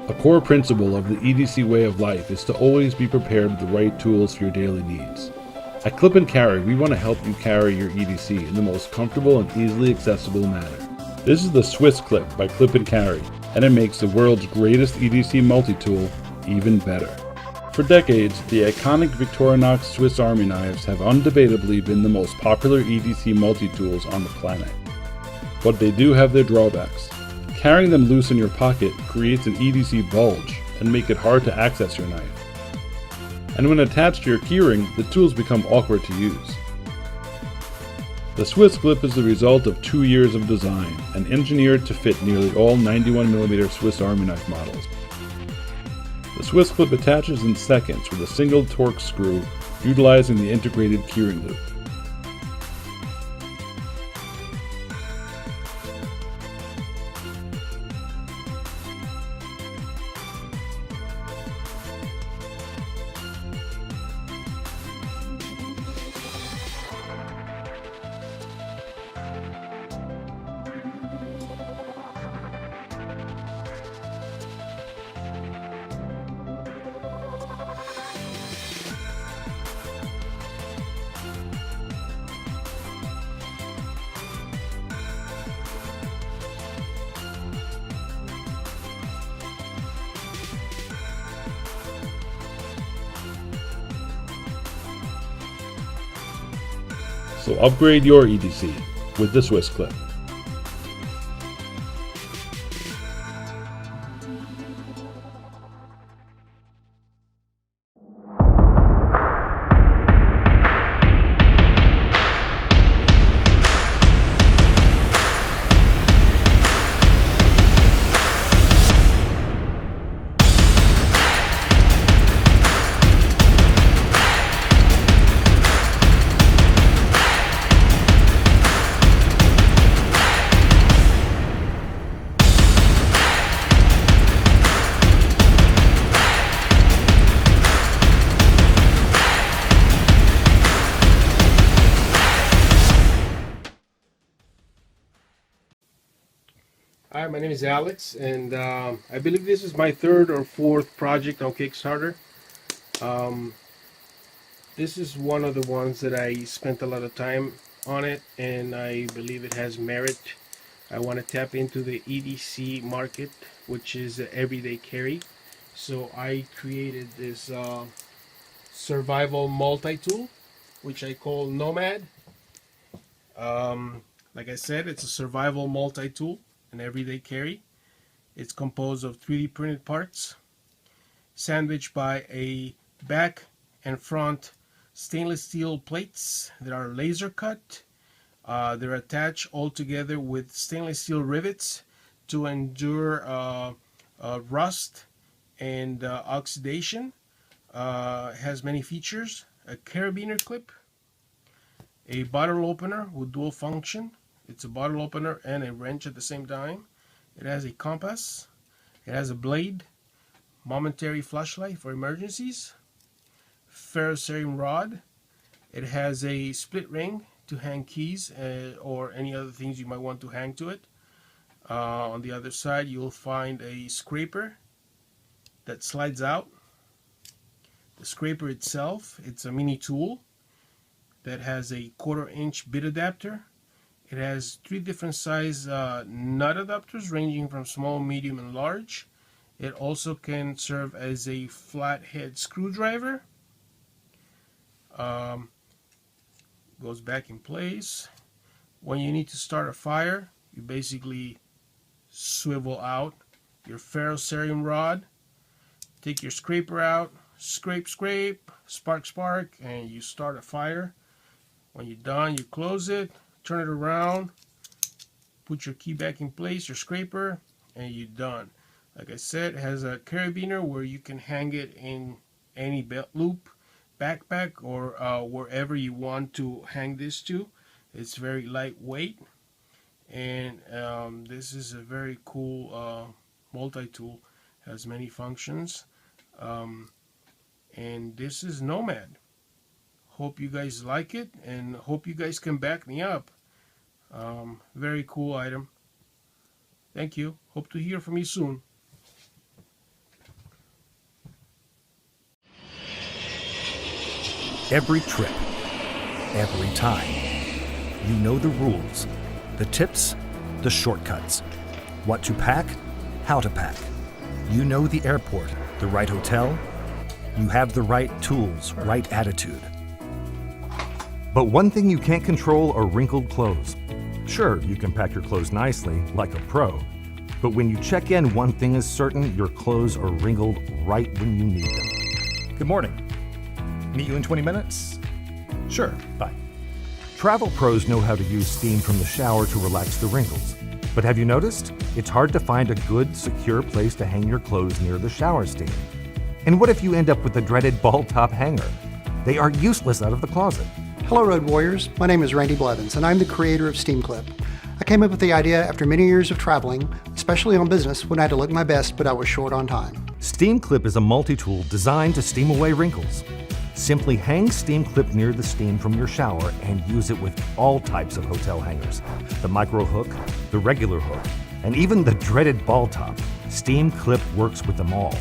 A core principle of the EDC way of life is to always be prepared with the right tools for your daily needs. At Clip and Carry, we want to help you carry your EDC in the most comfortable and easily accessible manner. This is the SwissQlip by Clip and Carry, and it makes the world's greatest EDC multi-tool even better. For decades, the iconic Victorinox Swiss Army knives have undebatably been the most popular EDC multi-tools on the planet. But they do have their drawbacks. Carrying them loose in your pocket creates an EDC bulge and make it hard to access your knife. And when attached to your keyring, the tools become awkward to use. The SwissQlip is the result of 2 years of design and engineered to fit nearly all 91mm Swiss Army knife models. The SwissQlip attaches in seconds with a single Torx screw, utilizing the integrated keyring loop. So upgrade your EDC with the SwissQlip. Hi, my name is Alex, and I believe this is my third or fourth project on Kickstarter. This is one of the ones that I spent a lot of time on it, and I believe it has merit. I want to tap into the EDC market, which is everyday carry. So I created this survival multi-tool, which I call Nomad. Like I said, it's a survival multi-tool, an everyday carry. It's composed of 3D printed parts, sandwiched by a back and front stainless steel plates that are laser cut. They're attached all together with stainless steel rivets to endure rust and oxidation. Has many features: a carabiner clip, a bottle opener with dual function. It's a bottle opener and a wrench at the same time. It has a compass. It has a blade, momentary flashlight for emergencies, ferrocerium rod. It has a split ring to hang keys or any other things you might want to hang to it. On the other side, you'll find a scraper that slides out. The scraper itself, it's a mini tool that has a 1/4 inch bit adapter. It has 3 different size nut adapters ranging from small, medium, and large. It also can serve as a flathead screwdriver. Goes back in place. When you need to start a fire, you basically swivel out your ferrocerium rod, take your scraper out, scrape, scrape, spark, spark, and you start a fire. When you're done, you close it, turn it around, put your key back in place, your scraper, and you're done. Like I said, it has a carabiner where you can hang it in any belt loop, backpack, or wherever you want to hang this to. It's very lightweight, and this is a very cool multi-tool. Has many functions, and this is Nomad. Hope you guys like it, and hope you guys can back me up. Very cool item. Thank you. Hope to hear from you soon. every trip, every time. You know the rules, the tips, the shortcuts, what to pack, how to pack. You know the airport, the right hotel. You have the right tools, right attitude. But one thing you can't control are wrinkled clothes. Sure, you can pack your clothes nicely, like a pro, but when you check in, one thing is certain, your clothes are wrinkled right when you need them. Good morning. Meet you in 20 minutes? Sure, bye. Travel pros know how to use steam from the shower to relax the wrinkles. But have you noticed? It's hard to find a good, secure place to hang your clothes near the shower steam. And what if you end up with the dreaded ball top hanger? They are useless out of the closet. Hello Road Warriors, my name is Randy Blevins and I'm the creator of SteamClip. I came up with the idea after many years of traveling, especially on business when I had to look my best but I was short on time. SteamClip is a multi-tool designed to steam away wrinkles. Simply hang SteamClip near the steam from your shower and use it with all types of hotel hangers. The micro hook, the regular hook, and even the dreaded ball top. SteamClip works with them all.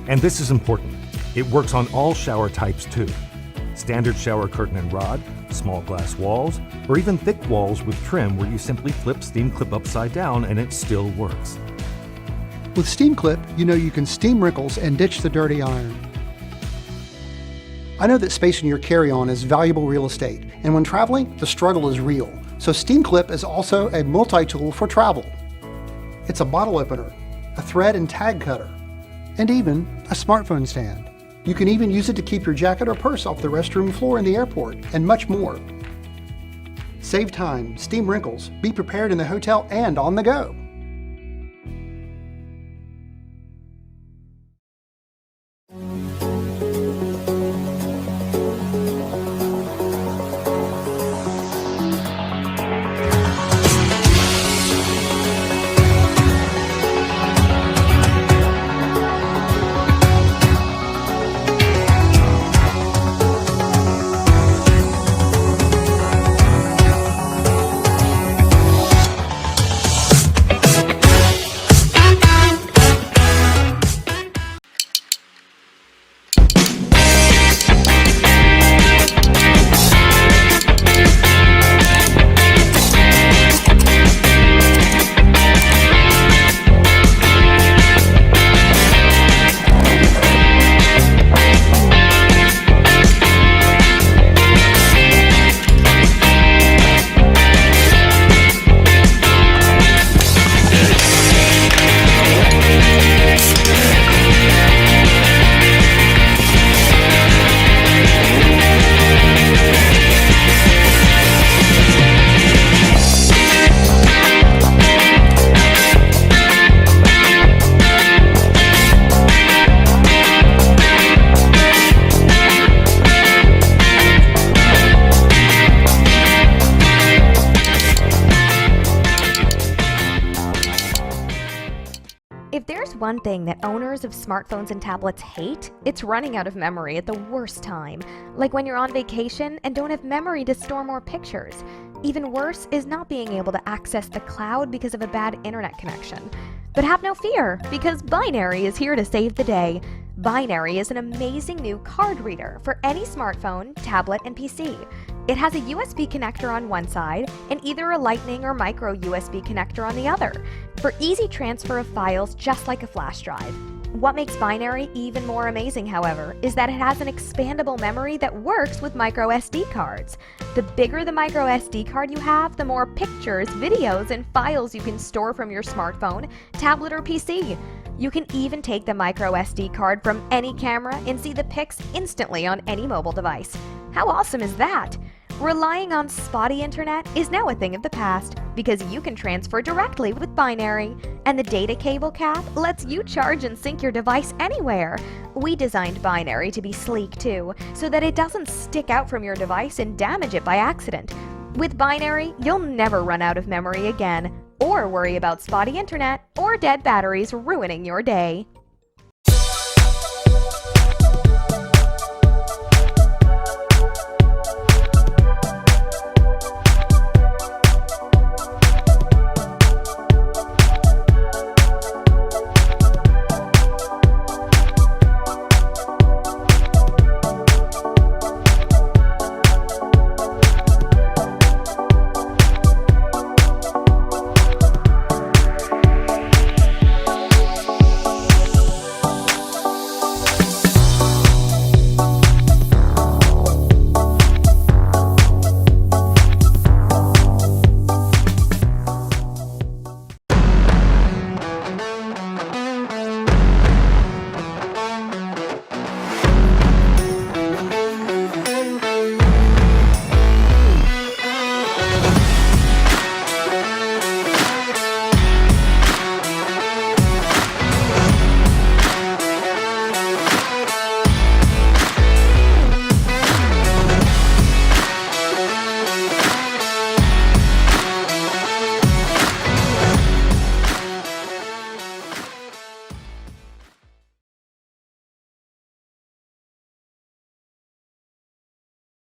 And this is important, it works on all shower types too. Standard shower curtain and rod, small glass walls, or even thick walls with trim where you simply flip SteamClip upside down and it still works. With SteamClip, you know you can steam wrinkles and ditch the dirty iron. I know that space in your carry-on is valuable real estate, and when traveling, the struggle is real. So SteamClip is also a multi-tool for travel. It's a bottle opener, a thread and tag cutter, and even a smartphone stand. You can even use it to keep your jacket or purse off the restroom floor in the airport, and much more. Save time, steam wrinkles, be prepared in the hotel and on the go. If there's one thing that owners of smartphones and tablets hate, it's running out of memory at the worst time, like when you're on vacation and don't have memory to store more pictures. Even worse is not being able to access the cloud because of a bad internet connection. But have no fear, because Binary is here to save the day. Binary is an amazing new card reader for any smartphone, tablet, and PC. It has a USB connector on one side and either a Lightning or micro USB connector on the other for easy transfer of files just like a flash drive. What makes Binary even more amazing, however, is that it has an expandable memory that works with micro SD cards. The bigger the micro SD card you have, the more pictures, videos, and files you can store from your smartphone, tablet, or PC. You can even take the micro SD card from any camera and see the pics instantly on any mobile device. How awesome is that? Relying on spotty internet is now a thing of the past because you can transfer directly with Binary, and the data cable cap lets you charge and sync your device anywhere. We designed Binary to be sleek too, so that it doesn't stick out from your device and damage it by accident. With Binary, you'll never run out of memory again, or worry about spotty internet or dead batteries ruining your day.